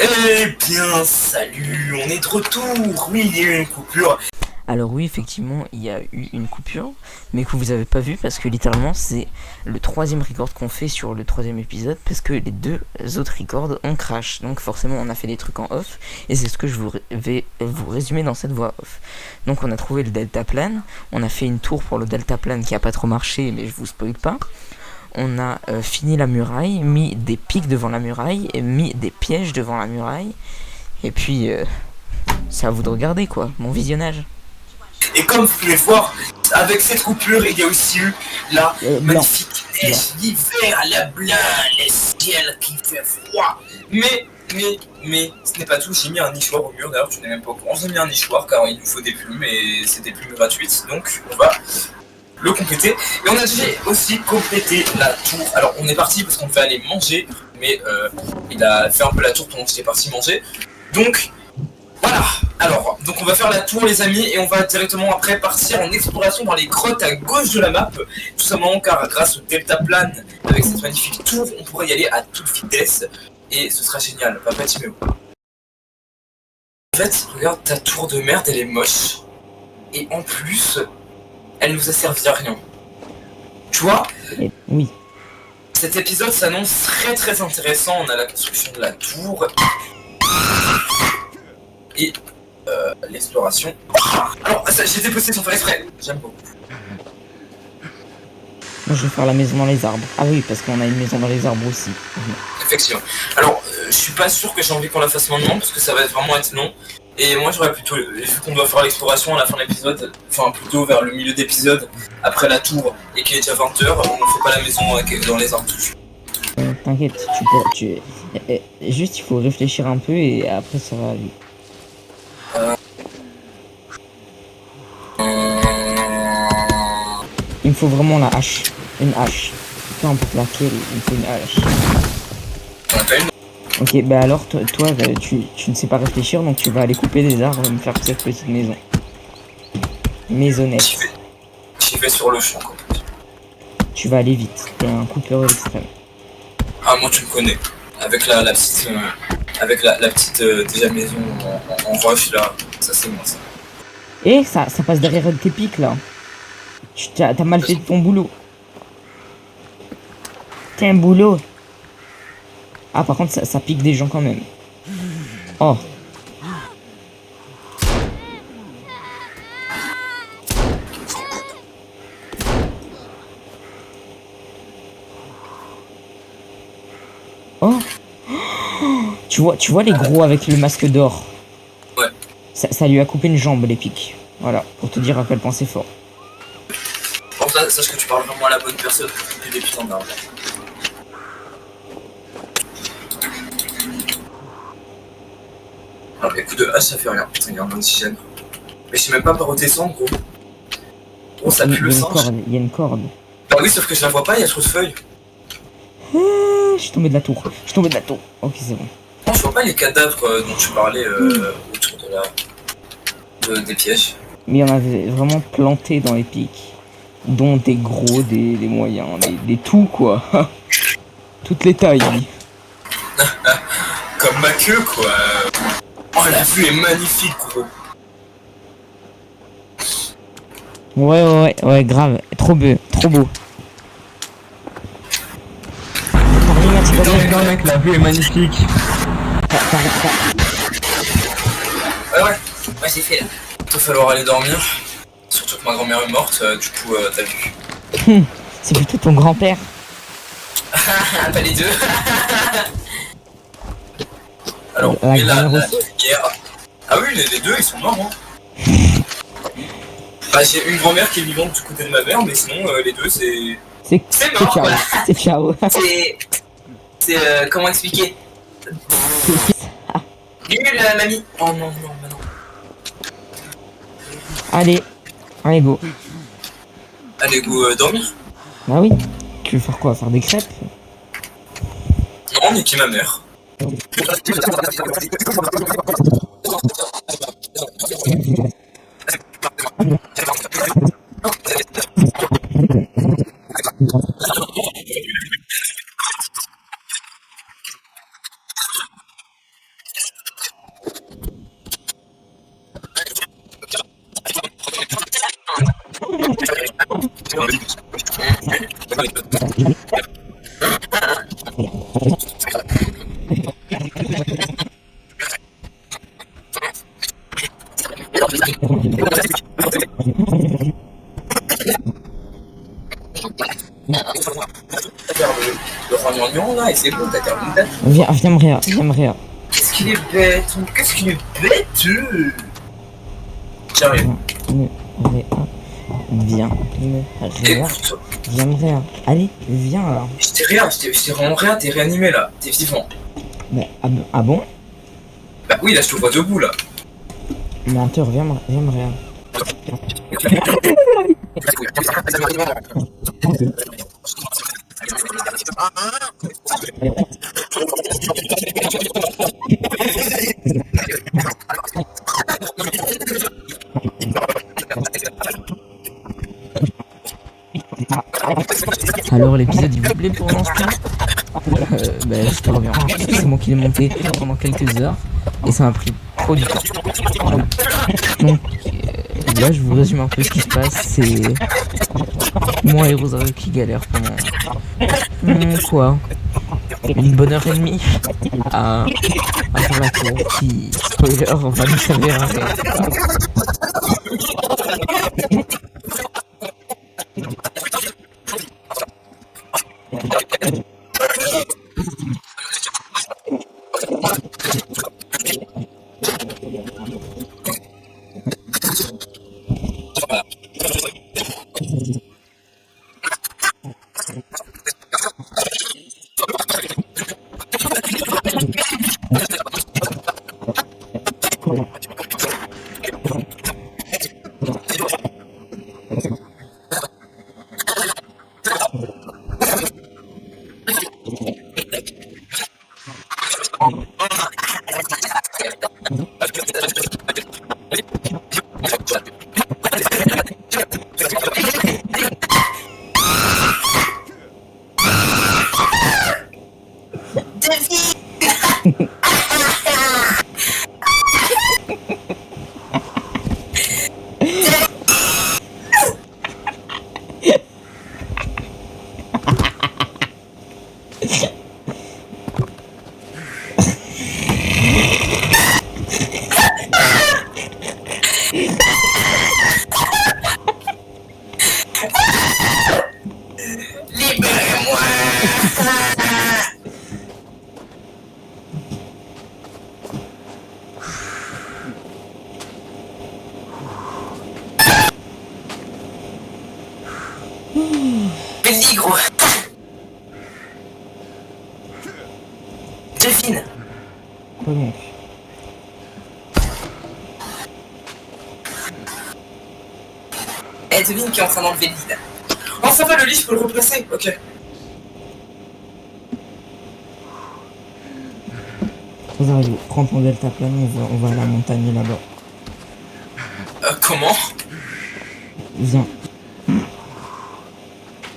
Eh bien, salut, on est de retour. Oui, il y a eu une coupure. Alors oui, effectivement, il y a eu une coupure, mais que vous avez pas vu parce que littéralement c'est le troisième record qu'on fait sur le troisième épisode parce que les deux autres records ont crash. Donc forcément on a fait des trucs en off et c'est ce que je vais vous résumer dans cette voix off. Donc on a trouvé le deltaplane, on a fait une tour pour le deltaplane qui a pas trop marché mais je vous spoil pas. On a fini la muraille, mis des pics devant la muraille et mis des pièges devant la muraille. Et puis c'est à vous de regarder quoi, mon visionnage. Et comme vous pouvez voir, avec cette coupure, il y a aussi eu la magnifique neige, l'hiver à la blanc, les ciels qui fait froid. Mais, ce n'est pas tout, j'ai mis un nichoir au mur, d'ailleurs tu n'es même pas au courant, j'ai mis un nichoir car il nous faut des plumes et c'est des plumes gratuites, donc on va le compléter. Et on a aussi complété la tour. Alors on est parti parce qu'on devait aller manger, mais il a fait un peu la tour pendant que j'étais parti manger. Donc voilà, alors, donc on va faire la tour les amis et on va directement après partir en exploration dans les grottes à gauche de la map. Tout simplement car grâce au deltaplane, avec cette magnifique tour, on pourrait y aller à toute vitesse et ce sera génial, papa Timéo. En fait, regarde ta tour de merde, elle est moche et en plus, elle nous a servi à rien. Tu vois? Oui. Cet épisode s'annonce très intéressant, on a la construction de la tour et l'exploration. Alors, j'ai déposé sans faire exprès, j'aime beaucoup. Moi je vais faire la maison dans les arbres. Ah oui, parce qu'on a une maison dans les arbres aussi. Effectivement. Alors, je suis pas sûr que j'ai envie qu'on la fasse maintenant, parce que ça va vraiment être long. Et moi j'aurais plutôt, vu qu'on doit faire l'exploration à la fin de l'épisode, enfin plutôt vers le milieu d'épisode, après la tour, et qu'il est déjà 20h, on ne fait pas la maison dans les arbres tout de suite. T'inquiète, juste il faut réfléchir un peu et après ça va aller. Il me faut vraiment la hache. Une hache. Peu importe laquelle, il me faut une hache. Ok, bah alors toi tu ne sais pas réfléchir donc tu vas aller couper des arbres et me faire cette petite maison. Maisonnette. J'y vais sur le champ quoi. Tu vas aller vite, t'es un coupeur extrême. Ah moi tu me connais. Avec la petite avec la petite déjà maison en roche là, ça c'est moi ça. Et ça passe derrière tes pics là. T'as mal fait ton boulot. T'as un boulot. Ah par contre ça pique des gens quand même. Oh. Oh. Tu vois les gros avec le masque d'or. Ouais. Ça lui a coupé une jambe les pics. Voilà, pour te dire à quel point c'est fort. Bon ça, sache que tu parles vraiment à la bonne personne pour couper des putains d'arbres. Alors les coups de hache ça fait rien, putain il y a un oxygène. Mais je sais même pas par où descendre gros. Gros ça pue le singe. Il y a une corde. Bah oui sauf que je la vois pas, il y a trop de feuilles. Je suis tombé de la tour. Ok c'est bon. Non, je vois pas les cadavres dont tu parlais autour de des pièges. Mais il y en avait vraiment planté dans les pics. Dont des gros, des moyens, des tout quoi. Toutes les tailles. Comme ma queue quoi. Oh la vue est magnifique gros. Ouais, grave. Trop beau. Mec, la vue est magnifique. Ouais, j'ai fait là. Il va falloir aller dormir. Surtout que ma grand-mère est morte, du coup t'as vu. C'est plutôt ton grand-père. Pas les deux. Alors, La et la grand-mère lumière. Ah oui, les deux ils sont morts hein. Bah j'ai une grand-mère qui est vivante du côté de ma mère, mais sinon les deux c'est mort. ciao. Voilà. C'est ciao. C'est comment expliquer. Nul mamie. Oh non, bah non. Allez, go. Allez go dormir. Bah oui. Tu veux faire quoi? Faire des crêpes? Non, niquer ma mère. Le roi Gnangnan là et c'est bon, t'as terminé. Viens me réa. Qu'est-ce qu'il est bête, qu'est-ce qu'il est bête. J'arrive. Viens me réa. Allez, viens là. Je t'ai vraiment rien, t'es réanimé là, t'es vivant. Mais, ah bon? Bah oui, là je te vois debout là. Menteur, viens me réa. Alors l'épisode il vous plaît pour l'instant? Bah je te reviens. C'est moi qui l'ai monté pendant quelques heures et ça m'a pris trop du temps. Donc là je vous résume un peu ce qui se passe. C'est moi et Rosario qui galère pendant quoi, une bonne heure et demie à faire la tour qui, spoiler, va nous servir à rien. Vas-y gros. Delphine. Quoi donc? Eh, devine qui est en train d'enlever le lit là. Oh ça va, le lit je peux le replacer, ok. Rosario, prends ton deltaplane, on va à la montagne là-bas. Comment? Viens.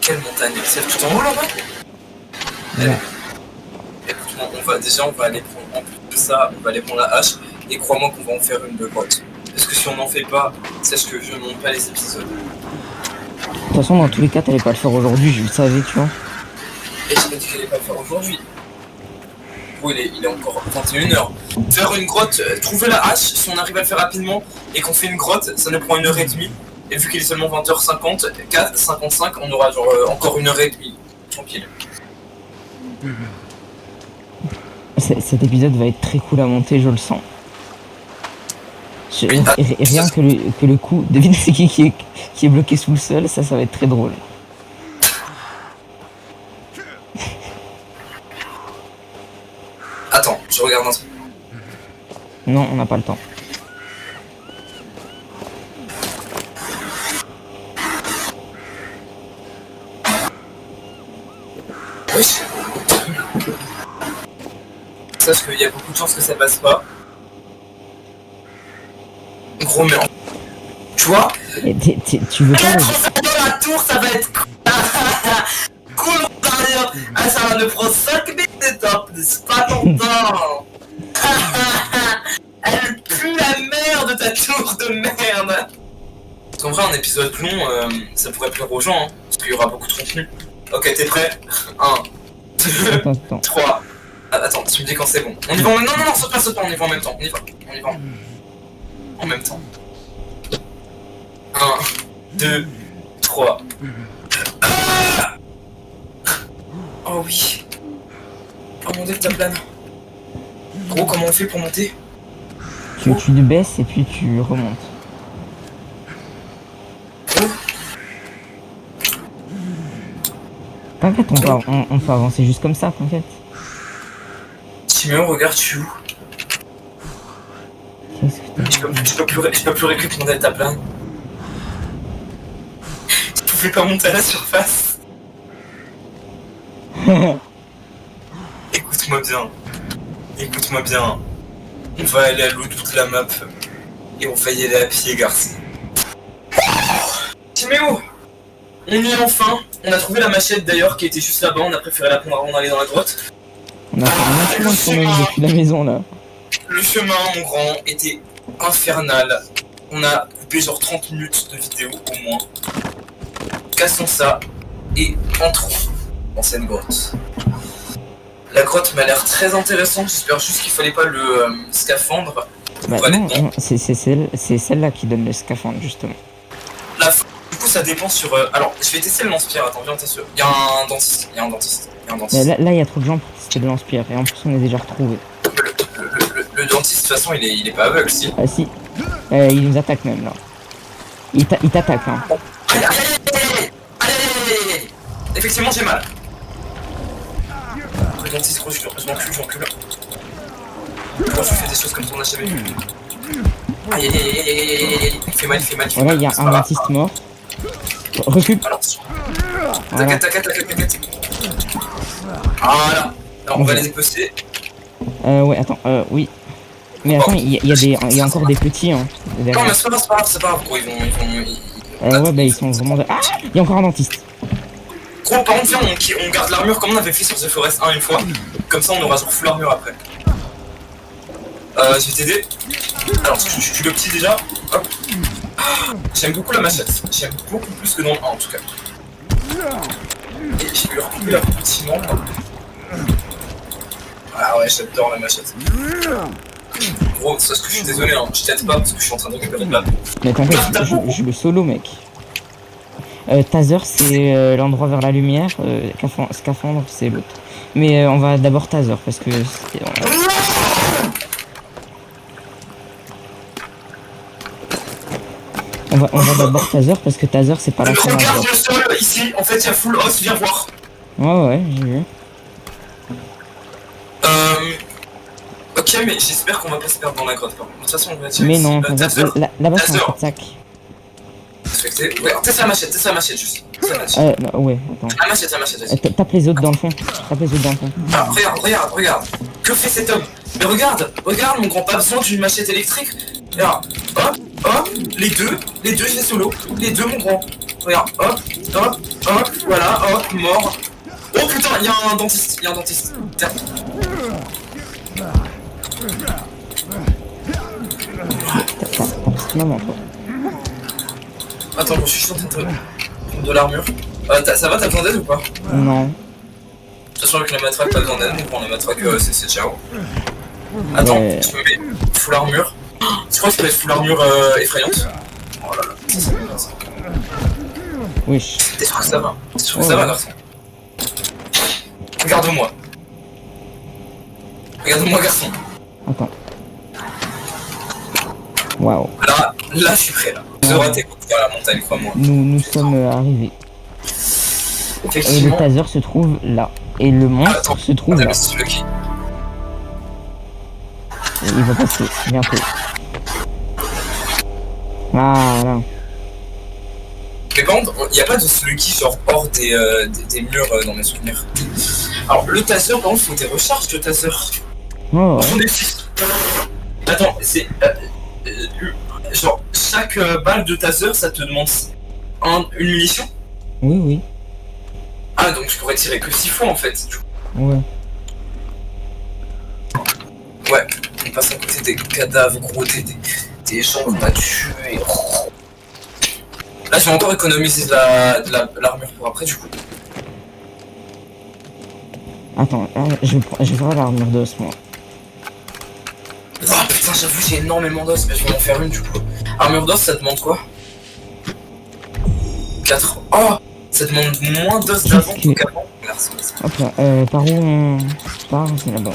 Quelle montagne? Celle tout en haut là-bas? Viens. Écoute-moi, on va aller prendre, en plus de ça, on va aller prendre la hache, et crois-moi qu'on va en faire une de grotte. Parce que si on n'en fait pas, sache que je ne monte pas les épisodes. De toute façon, dans tous les cas, t'allais pas le faire aujourd'hui, je le savais, tu vois. Et je t'ai dit qu'elle allait pas le faire aujourd'hui. Oui, il est encore 21h. Faire une grotte, trouver la hache, si on arrive à le faire rapidement, et qu'on fait une grotte, ça nous prend 1h30. Et vu qu'il est seulement 20h50, 55, on aura genre encore 1h30. Tranquille. Cet épisode va être très cool à monter, je le sens. Rien que le coup, devine c'est qui est bloqué sous le sol, ça va être très drôle. Attends, je regarde un truc. Non, on n'a pas le temps. Oui. Sache qu'il y a beaucoup de chances que ça passe pas. Gros mais tu vois, Tu veux pas dans la tour ça va être cool derrière. Ah ça va nous prendre 5 minutes en plus, pas longtemps. Elle pue la merde ta tour de merde. Parce qu'en vrai, un épisode long, ça pourrait plaire aux gens, hein, parce qu'il y aura beaucoup de contenu. Ok, t'es prêt? 1, 2, Attends. 3. Attends, tu me dis quand c'est bon. On y va en même temps. Non, saute pas, on y va en même temps. On y va en même temps. 1, 2, 3. Ah, oh oui. Oh mon dieu, ta plane. Gros, comment on fait pour monter? Tu baisses et puis tu remontes. T'inquiète, on peut avancer juste comme ça, t'inquiète. Timéo, regarde, tu es où? Qu'est-ce que t'as? Je peux plus répondre ta plane. Tu pouvais pas monter à la surface. Écoute-moi bien. Écoute-moi bien. On va aller à l'autre bout de la map. Et on va y aller à pied, garçon. Timéo! On y est enfin. On a trouvé la machette d'ailleurs qui était juste là-bas. On a préféré la prendre avant d'aller dans la grotte. On a fait un maximum quand même depuis la maison là. Le chemin, mon grand, était infernal. On a coupé genre 30 minutes de vidéo au moins. Cassons ça et entrons dans cette grotte. La grotte m'a l'air très intéressante. J'espère juste qu'il fallait pas le scaphandre. Bah non, c'est celle-là qui donne le scaphandre justement. Du coup, ça dépend sur. Alors, je vais tester le lance-pierre. Attends, viens, t'es sûr. Il y a un dentiste. Là, il y a trop de gens pour tester le lance-pierre et en plus on les a déjà retrouvés. Le dentiste, de toute façon, il est pas aveugle, si. Ah si. Il nous attaque même là. Il t'attaque hein. Allez. Effectivement, j'ai mal. Le dentiste, gros, je recule. Pourquoi je fais des choses comme ça, on a jamais vu. Aïe. Il fait mal. Voilà, il y a un dentiste mort. Recule. Voilà. T'inquiète. Voilà. Alors, on va les épecer. Ouais, attends, oui. Mais attends, il y a encore des petits, hein. Non, mais c'est pas grave, gros, ils vont... ouais, bah ils sont vraiment... Ah, il y a encore un dentiste. Gros, par contre, viens, on garde l'armure comme on avait fait sur The Forest 1 une fois. Comme ça, on aura sur full armure après. Je vais t'aider. Alors, je suis le petit déjà. Hop. J'aime beaucoup la machette. J'aime beaucoup plus que dans le 1 en tout cas. Et je vais lui recouper la petite membre. Ah ouais, j'adore la machette. Gros, ça, je suis désolé, hein. Je t'aide pas parce que je suis en train de récupérer de la... Mais t'inquiète, je le solo, mec. Taser, c'est l'endroit vers la lumière. Scaphandre, c'est l'autre. Mais on va d'abord Taser parce que... On va d'abord Taser parce que Taser, c'est pas la fin. Regarde le sol, ici, en fait, il y a full os, viens voir. Ouais, j'ai vu. Ok, mais j'espère qu'on va pas se perdre dans la grotte. De toute façon, on va tirer. Mais non, là-bas, c'est un sac. Ouais, teste la machette juste. Ouais, attends. La machette. Tape les autres dans le fond. Ah, regarde. Que fait cet homme? Mais regarde, mon grand, pas besoin d'une machette électrique. Regarde, hop, les deux, je les solo. Les deux, mon grand. Regarde, hop, voilà, hop, mort. Oh putain, il y a un dentiste. Tiens. Maman, toi. Attends, je suis en train de prendre de l'armure. Ça va, t'as besoin d'aide ou pas? Non. De toute façon, avec la matraque, pas besoin d'aide, on prend la matraque, c'est ciao. Attends, je me mets full armure. Je crois que ça peut être full armure effrayante. Oh là là, ça c'est bien ça. Wesh. T'es sûr que ça va? Ça va, garçon? Regarde-moi, garçon. Attends. Waouh. Là, je suis prêt, là. Vous aurez tes coups vers la montagne, crois-moi. Nous sommes arrivés. Et le Effectivement. taser se trouve là. Et le monstre se trouve là. Il va passer bientôt. Voilà. Mais par contre, il n'y a pas de sluggy genre hors des murs dans mes souvenirs. Alors, le taser, par contre, faut des recharges de taser. Oh. Attends, c'est... genre, chaque balle de taser, ça te demande une munition? Oui. Ah, donc je pourrais tirer que 6 fois en fait. Ouais. Ouais, on passe à côté des cadavres, gros, des gens qu'on a tués. je vais encore économiser de l'armure pour après du coup. Attends, je vais faire l'armure d'os, moi. Oh putain, j'avoue, j'ai énormément d'os, mais je vais en faire une du coup. Armure d'os, ça demande quoi? 4. Oh, ça demande moins d'os d'avant qu'avant. Merci. Hop là, par où on part? C'est là-bas.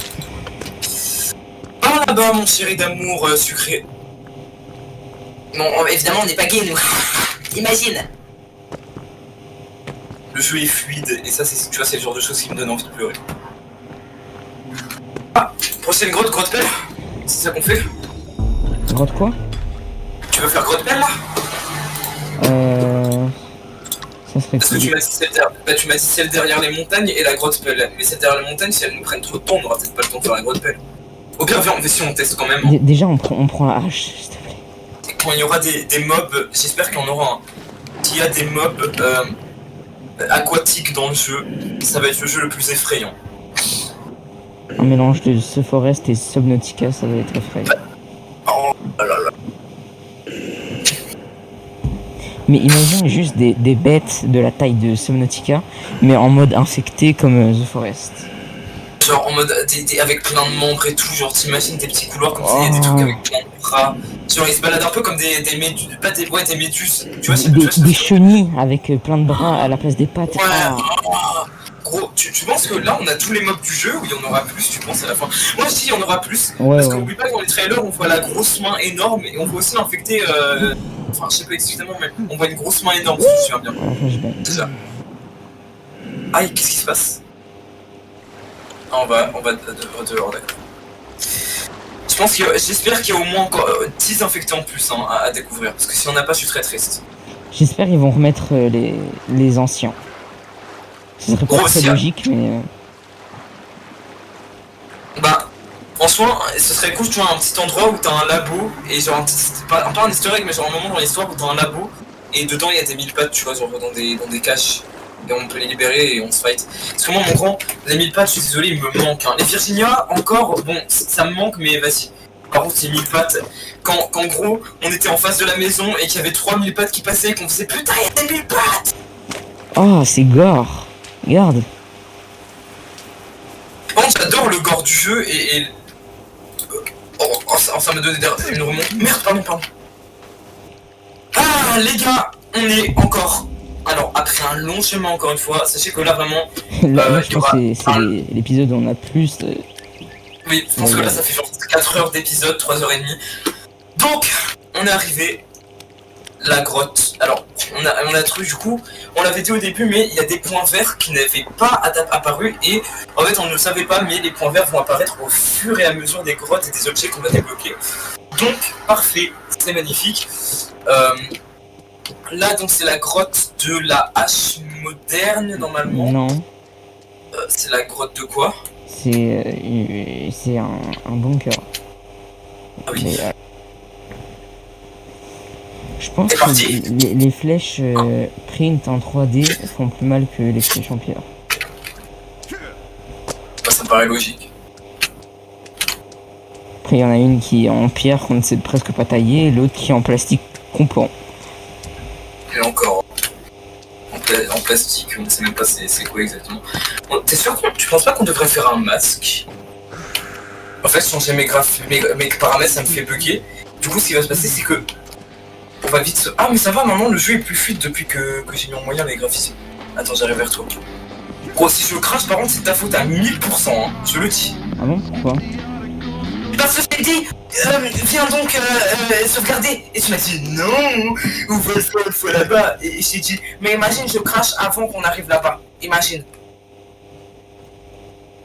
Ah là-bas, mon chéri d'amour sucré. Non, évidemment, on n'est pas gay, nous. Imagine. Le jeu est fluide, et ça, tu vois, c'est le genre de choses qui me donne envie de pleurer. Ah, prochaine grotte pelle. C'est ça qu'on fait? Grotte quoi? Tu veux faire grotte pelle là? Ça serait parce que tu m'as dit celle derrière les montagnes et la grotte pelle. Mais celle derrière les montagnes, si elles nous prennent trop de temps, on aura peut-être pas le temps de faire la grotte pelle. Au pire, viens, si on teste quand même. Hein. Déjà, on prend la hache, s'il te plaît. Et quand il y aura des mobs, j'espère qu'il y en aura un. S'il y a des mobs aquatiques dans le jeu, ça va être le jeu le plus effrayant. Un mélange de The Forest et Subnautica, ça va être effrayant. Oh là là. Mais imagine juste des bêtes de la taille de Subnautica, mais en mode infecté comme The Forest. Genre en mode avec plein de membres et tout, genre t'imagines des petits couloirs comme ça, il y a des trucs avec plein de bras. Genre ils se baladent un peu comme des méduses, pas des, ouais, des méduses. Tu vois, des chenilles avec plein de bras à la place des pattes. Ouais. Gros, tu penses que là on a tous les mobs du jeu ou il y en aura plus, tu penses à la fin? Moi je dis il y en aura plus, parce qu'oublie pas que dans les trailers on voit la grosse main énorme et on voit aussi l'infecté, enfin je sais pas exactement mais on voit une grosse main énorme si tu te souviens bien. C'est ça. Aïe, qu'est-ce qui se passe? Ah, on va dehors, d'accord. J'espère qu'il y a au moins encore 10 infectés en plus hein, à découvrir, parce que si on n'a pas je suis très triste. J'espère qu'ils vont remettre les anciens. Ce serait pas très logique, mais... Bah, en soi, ce serait cool, tu vois, un petit endroit où t'as un labo, et genre un petit... Pas un easter egg, mais genre un moment dans l'histoire où t'as un labo, et dedans il y a des 1000 pattes, tu vois, genre dans des caches, et on peut les libérer et on se fight. Parce que moi, mon grand, les 1000 pattes, je suis désolé, il me manque. Hein. Les Virginia, encore, bon, ça me manque, mais vas-y. Par contre, ces 1000 pattes, quand gros, on était en face de la maison, et qu'il y avait 3000 pattes qui passaient, et qu'on faisait putain, il y a des 1000 pattes! Oh, c'est gore! Regarde. Par contre, j'adore le gore du jeu et... Oh, ça m'a donné une remontée. Merde, pardon. Ah, les gars, on est encore... Alors, après un long chemin, encore une fois, sachez que là, vraiment... Là, je pense que c'est l'épisode où on a plus... Oui, je pense que là, ça fait genre 4 heures d'épisode, 3h30. Donc, on est arrivé... La grotte. Alors, on a trouvé du coup, on l'avait dit au début, mais il y a des points verts qui n'avaient pas apparu et en fait on ne le savait pas, mais les points verts vont apparaître au fur et à mesure des grottes et des objets qu'on va débloquer. Donc, parfait, c'est magnifique. Là, donc c'est la grotte de la hache moderne normalement. Non. C'est la grotte de quoi? C'est un bunker. Ah oui. Mais, je pense que les flèches print en 3D font plus mal que les flèches en pierre. Ça me paraît logique. Après, il y en a une qui est en pierre qu'on ne sait presque pas tailler, et l'autre qui est en plastique complet. Et encore en plastique, on ne sait même pas c'est quoi exactement. T'es sûr que tu penses pas qu'on devrait faire un masque? En fait, changer mes paramètres, ça me fait bugger. Du coup, ce qui va se passer, c'est que on va vite se... Ah mais ça va, maintenant le jeu est plus fluide depuis que j'ai mis en moyen les graphismes. Attends, j'arrive vers toi. Gros, si je crache par contre c'est ta faute à 1000%, hein, je le dis. Ah bon, pourquoi? Parce que je t'ai dit, viens donc sauvegarder. Et tu m'as dit non, ouvre le feu là-bas. Et je t'ai dit, mais imagine je crache avant qu'on arrive là-bas. Imagine.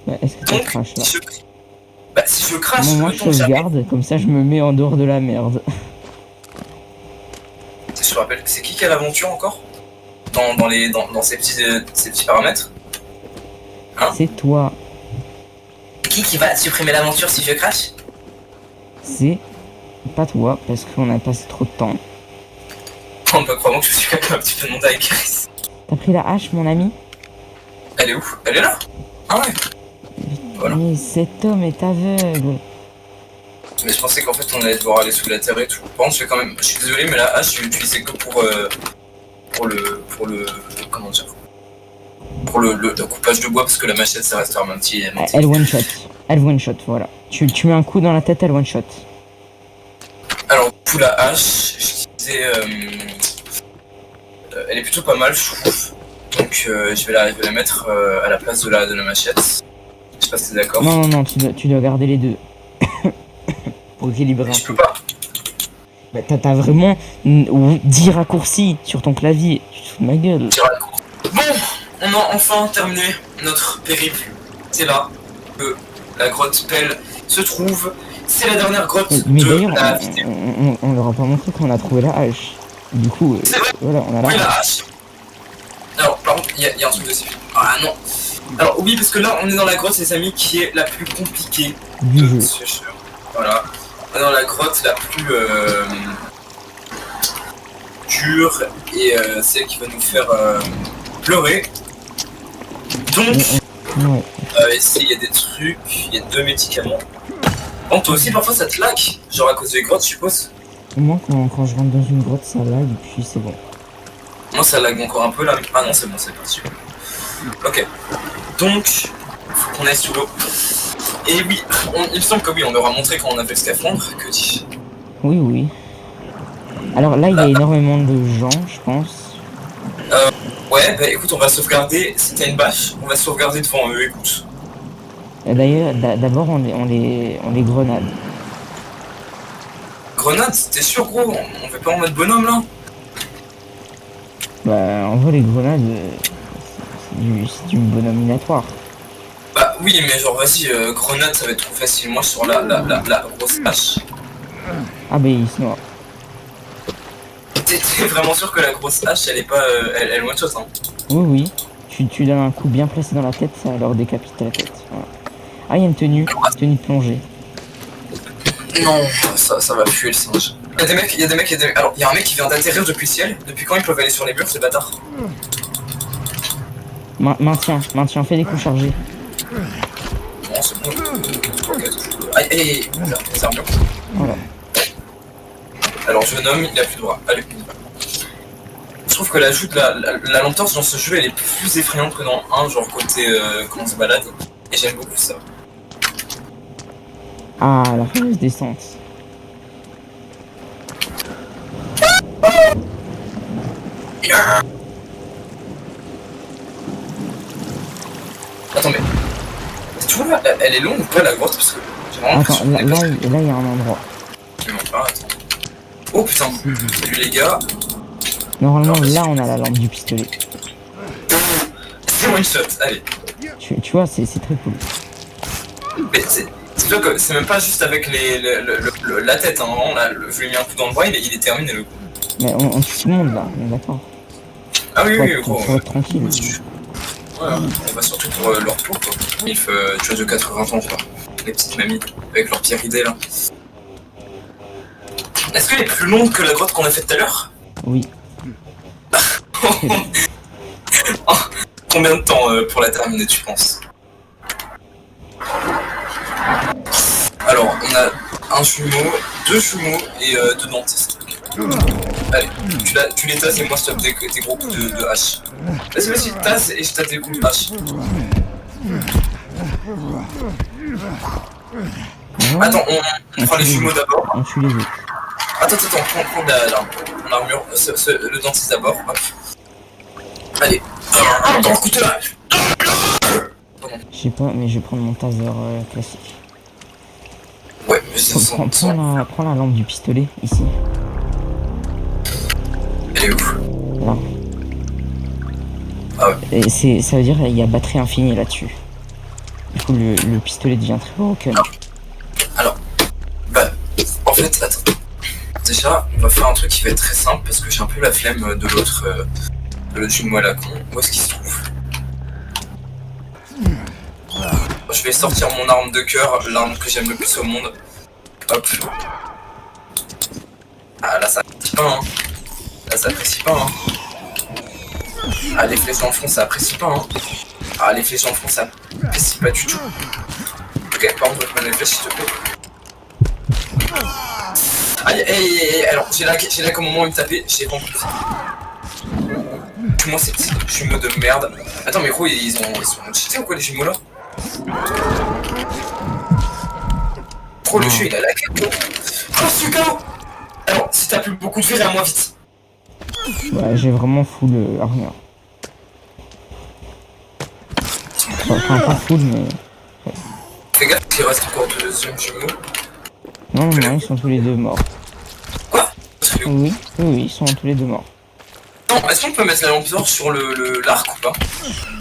Bah, est-ce que tu craches là? Bah si je crache, moi je sauvegarde, comme ça je me mets en dehors de la merde. Je te rappelle, c'est qui a l'aventure encore dans ces petits paramètres hein? C'est toi. Qui va supprimer l'aventure si je crache? C'est pas toi, parce qu'on a passé trop de temps. Oh bah crois-moi que je suis capable, tu peux demander avec Chris. T'as pris la hache mon ami? Elle est où? Elle est là? Ah ouais. Voilà. Mais cet homme est aveugle. Mais je pensais qu'en fait on allait devoir aller sous la terre et tout. Par contre je suis désolé mais la hache je l'utilisais que pour comment dire, pour le coupage de bois, parce que la machette ça reste un petit. Elle one shot. Elle one shot, voilà. Tu mets un coup dans la tête, elle one shot. Alors, pour la hache, je disais, elle est plutôt pas mal, je trouve. Donc, je vais la mettre à la place de la machette. Je sais pas si t'es d'accord. Non, tu dois garder les deux. Pour équilibrer un Je peux peu. pas. Bah, t'as vraiment 10 raccourcis sur ton clavier. Tu te fous de ma gueule. Bon, on a enfin terminé notre périple. C'est là que la grotte Pelle se trouve. C'est la dernière grotte Mais de d'ailleurs, la vidéo. on leur a pas montré qu'on a trouvé la hache. Du coup, C'est vrai. voilà, on a la Oui, la hache. hache. Alors, par contre, il y a un truc dessus. Ah non. Alors, oui, parce que là, on est dans la grotte, les amis, qui est la plus compliquée Du de jeu. ce jeu. Voilà. On est dans la grotte la plus dure et celle qui va nous faire pleurer. Donc, Ouais. ici, il y a des trucs, il y a 2 médicaments. Bon, toi aussi, parfois, ça te lag. Genre à cause des grottes, je suppose. Moi, quand je rentre dans une grotte, ça lag, et puis c'est bon. Moi, ça lag encore un peu là. Ah non, c'est bon, c'est parti. Ok. Donc, faut qu'on aille sur l'eau. Et oui, il me semble que oui, on leur a montré quand on a fait le scaphandre. Que dis-je? Oui. Alors là, il y a énormément de gens, je pense. Ouais, bah écoute, on va sauvegarder. Si t'as une bâche, on va sauvegarder devant eux, écoute. D'ailleurs, d'abord, on les grenade. Grenade, t'es sûr, gros? On fait pas en mode bonhomme là? Bah, en vrai, les grenades, c'est du bonhomme minatoire. Bah oui, mais genre, vas-y, grenade, ça va être trop facile. Moi, sur la grosse hache. Ah, bah, il se noie. T'es vraiment sûr que la grosse hache, elle est pas. Elle one shot, hein? Oui. Tu donnes un coup bien placé dans la tête, ça leur décapite la tête. Voilà. Ah, il y a une tenue de plongée. Non, ça va fuir le singe. Y'a des mecs. Alors, y'a un mec qui vient d'atterrir depuis le ciel. Depuis quand ils peuvent aller sur les murs, ces bâtards? Maintiens, fais des coups chargés. Non, c'est bon. Aïe, c'est un mur. Voilà. Alors, jeune homme, il a plus de bras. Allez, on y va. Je trouve que l'ajout de la lenteur dans ce jeu, elle est plus effrayante que dans un, genre côté comment on se balade. Et j'aime beaucoup ça. Ah, la fameuse descente. Attends, mais. Tu vois, elle est longue ou pas la grotte? Parce que j'ai vraiment Attends, l'impression là, il y a un endroit. attends. Oh putain, salut les gars. Normalement, là, on a la lampe du pistolet. C'est one shot, allez. Tu vois, c'est très cool. Mais c'est sûr que c'est même pas juste avec la tête, hein, vraiment, là, je lui ai mis un coup dans le bras, il est terminé le coup. Mais on tue tout le monde, là, on est d'accord. Ah oui, Ouais, gros. faut être tranquille. Ouais, on va surtout pour leur tour, quoi. Il fait, tu as de 80 ans, quoi. Les petites mamies, avec leurs pierres idées, là. Est-ce qu'elle est plus longue que la grotte qu'on a faite tout à l'heure? Oui. Combien de temps pour la terminer, tu penses? Alors, on a un jumeau, 2 jumeaux et 2 dentistes. Allez, tu les tasses et moi je tape tes gros coups de hache. Vas-y, tasse et je tape des coups de hache. Attends, on prend les jumeaux d'abord. On tue les autres. Attends, prends l'armure, le dentiste d'abord. Hop. Allez, dans le couteau là. Je sais pas, mais je vais prendre mon taser classique. Ouais, mais c'est son. Prends la lampe du pistolet, ici. Elle est où? Là. Ah ouais. Et ça veut dire qu'il y a batterie infinie là-dessus. Du coup, le pistolet devient très broken. Alors, bah, en fait, attends. Déjà, on va faire un truc qui va être très simple parce que j'ai un peu la flemme de l'autre jumeau à la con. Où est-ce qu'il se trouve? Je vais sortir mon arme de cœur, l'arme que j'aime le plus au monde. Hop. Ah là ça apprécie pas hein. Là ça apprécie pas hein. Ah les flèches dans le front ça apprécie pas hein. Ah les flèches dans le front ça apprécie pas du tout. Ok par contre je les flèches s'il te plaît. Aïe alors j'ai là qu'au moment où il me tapait, j'ai compris. Nique-moi ces petits jumeaux de merde. Attends, mais gros, ils sont cheatés ou quoi, les jumeaux là? Gros, le jeu il a la gueule. Oh, je suis KO. Alors, si t'as plus beaucoup de verre, à moi vite. Ouais, j'ai vraiment full armure. Enfin, pas full, mais... Fais gaffe qu'il reste encore deux deuxièmes jumeaux. Non, ils sont tous les deux morts. Quoi? Oui, ils sont tous les deux morts. Non, est-ce qu'on peut mettre la lampe d'or sur l'arc ou pas?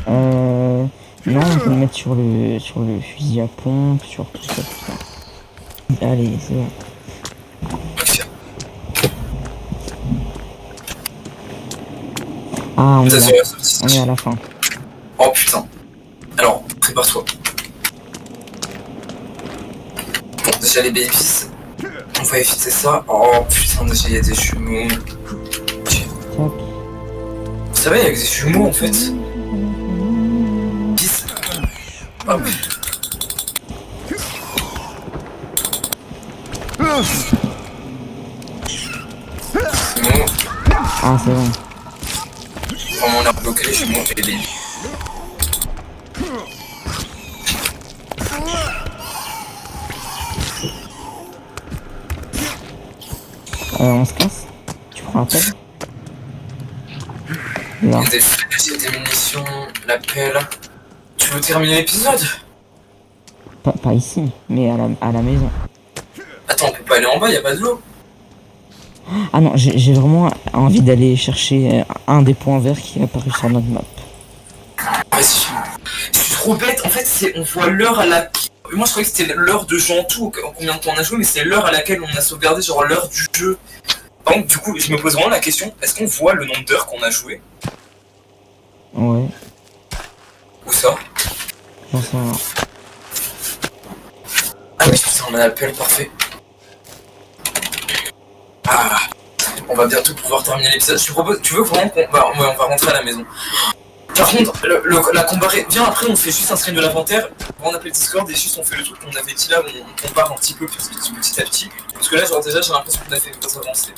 Non, on peut le mettre sur le fusil à pompe, sur tout ça, Allez, c'est bon. Ok. Ah, on Ça, est à la fin. Oh putain. Alors, prépare-toi. Bon, déjà les babies. On va éviter ça. Oh putain, déjà il y a des jumeaux. Tac. Vous savez, il y a que des jumeaux en fait. Pisse. Hop. Jumeaux. Ah, c'est bon. Vraiment, on a bloqué les jumeaux et les... On se casse. Tu prends la pelle. Là. Il y a des flèches, il y a des munitions, la pelle. Tu veux terminer l'épisode? Pas ici, mais à la maison. Attends, on peut pas aller en bas, y a pas de l'eau. Ah non, j'ai vraiment envie d'aller chercher un des points verts qui est apparu sur notre map. Vas-y. Je suis trop bête, en fait, on voit l'heure à la... Moi je croyais que c'était l'heure de jeu en tout, combien de temps on a joué, mais c'est l'heure à laquelle on a sauvegardé, genre l'heure du jeu. Donc du coup, je me pose vraiment la question, est-ce qu'on voit le nombre d'heures qu'on a joué? Ouais, Où ça? j'en sais rien. Ah oui, putain, on a l'appel, parfait. Ah, on va bientôt pouvoir terminer l'épisode. Je te propose, tu veux vraiment qu'on on va rentrer à la maison. Par contre, la combat... Viens, après on fait juste un screen de l'inventaire, on appelle Discord et juste on fait le truc qu'on avait dit là, où on compare un petit peu petit à petit. Parce que là, genre déjà, j'ai l'impression qu'on a fait des avancées.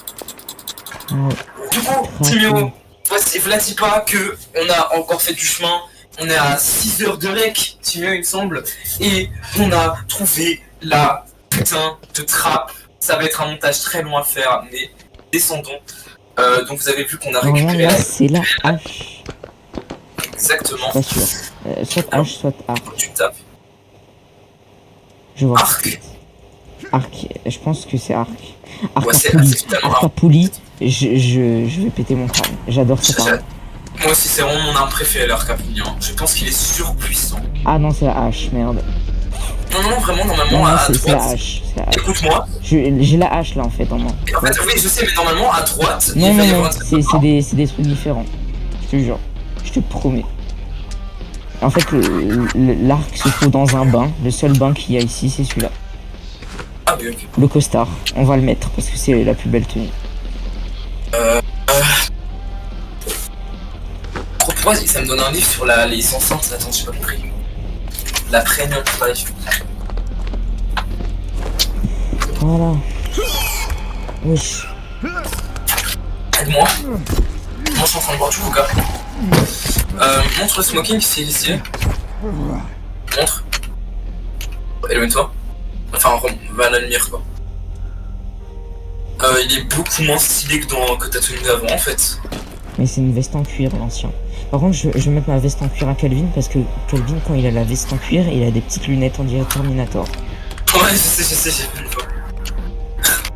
Ouais. Du coup, Timio, voici Vladi pas que on a encore fait du chemin. On est à 6 heures de rec, Timio il me semble, et on a trouvé la putain de trappe. Ça va être un montage très long à faire, mais descendons. Donc vous avez vu qu'on a récupéré Normalement, la... c'est la hache. Exactement. Pas sûr. Soit hache, soit arc. Tu tapes. Je vois. Arc. Arc, je pense que c'est arc. Arc Ouais, à c'est poulie. totalement Arc à arc. poulie, je vais péter mon crâne. J'adore cette arme. Moi aussi, c'est vraiment mon arme préférée, l'arc à poulie. Je pense qu'il est surpuissant. Ah non, c'est la hache, merde. Non, vraiment, normalement, Non, à c'est la droite. hache. C'est la hache. Écoute-moi. J'ai la hache là en fait en main. En fait, oui, je sais, mais normalement, à droite, Non, il va y non, avoir non, un... c'est des trucs différents. Je te jure. Je te promets. En fait, l'arc se trouve dans un bain. Le seul bain qu'il y a ici, c'est celui-là. Ah, oui, ok. Le costard. On va le mettre parce que c'est la plus belle tenue. Pourquoi ça me donne un livre sur les enceintes? Attends, j'ai pas compris. La prégnante life. Voilà. Wesh. Aide-moi. Moi, je suis en train de boire du vodka. Montre le smoking s'il est stylé. Montre. Éloigne-toi. Enfin, va à la lumière, quoi. Il est beaucoup moins stylé que ta tenue d'avant, en fait. Mais c'est une veste en cuir, l'ancien. Par contre, je vais mettre ma veste en cuir à Calvin parce que Calvin, quand il a la veste en cuir, il a des petites lunettes, on dirait Terminator. Ouais, je sais, j'ai vu une fois.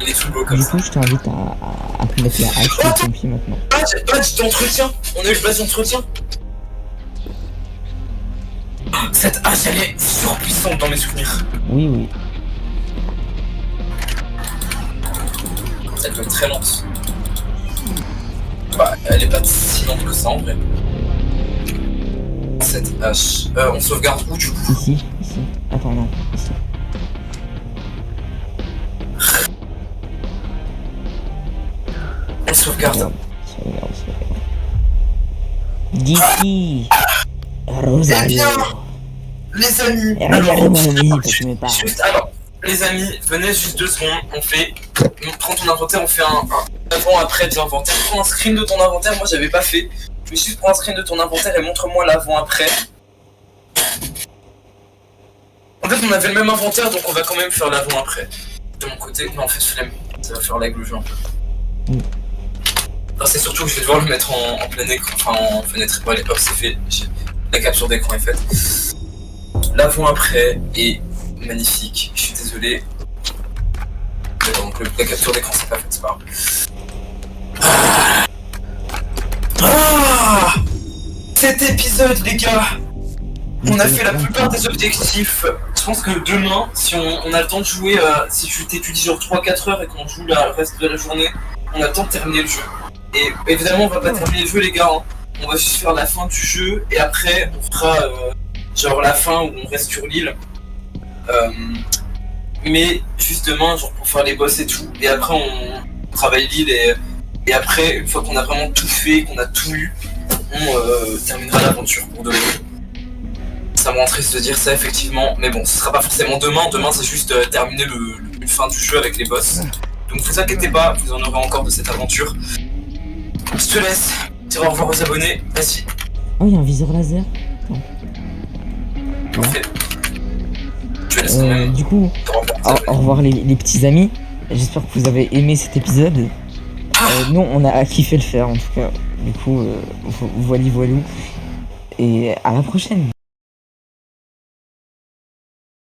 Il est tout beau comme Du ça. coup, je t'invite à te mettre la hache sur ton pied maintenant. Badge d'entretien. On a eu le badge d'entretien. Cette hache, elle est surpuissante dans mes souvenirs. Oui. Elle doit être très lente. Bah, elle est pas si lente que ça en vrai. Cette hache. On sauvegarde où du coup? Ici. Attends, non, ici. On sauvegarde. Sauvegarde. D'ici. Eh Rosario. bien, les amis. Regardez-moi le musique parce que tu me parles. Juste, alors, les amis, venez juste 2 secondes. On prend ton inventaire, on fait un avant-après de l'inventaire. Prends un screen de ton inventaire, moi j'avais pas fait. Mais juste prends un screen de ton inventaire et montre-moi l'avant-après. En fait, on avait le même inventaire, donc on va quand même faire l'avant-après. De mon côté, non, en fait, flemme. Ça va faire lag le jeu un peu. Enfin, c'est surtout que je vais devoir le mettre en plein écran, enfin en fenêtre. Bon, allez, hop, c'est fait. La capture d'écran est faite. L'avant-après est magnifique. Je suis désolé. Donc, la capture d'écran, c'est pas fait, c'est pas grave. Ah, cet épisode, les gars, on a fait la plupart des objectifs. Je pense que demain, si on a le temps de jouer, si tu t'étudies genre 3-4 heures et qu'on joue le reste de la journée, on a le temps de terminer le jeu. Et évidemment, on va pas terminer le jeu, les gars. Hein. On va juste faire la fin du jeu et après, on fera genre la fin où on reste sur l'île. Mais juste demain, genre pour faire les boss et tout. Et après, on travaille l'île et après, une fois qu'on a vraiment tout fait, qu'on a tout eu, on terminera l'aventure pour de vrai. Ça me rend triste de dire ça effectivement, mais bon, ce sera pas forcément demain. Demain, c'est juste terminer le fin du jeu avec les boss. Donc vous inquiétez pas, vous en aurez encore de cette aventure. Je te laisse, dire au revoir aux abonnés, vas-y. Oh, il y a un viseur laser. Parfait. Je te laisse quand même. Du coup, au revoir les petits amis. J'espère que vous avez aimé cet épisode. Nous, on a kiffé le faire en tout cas. Du coup, voilou. Et à la prochaine.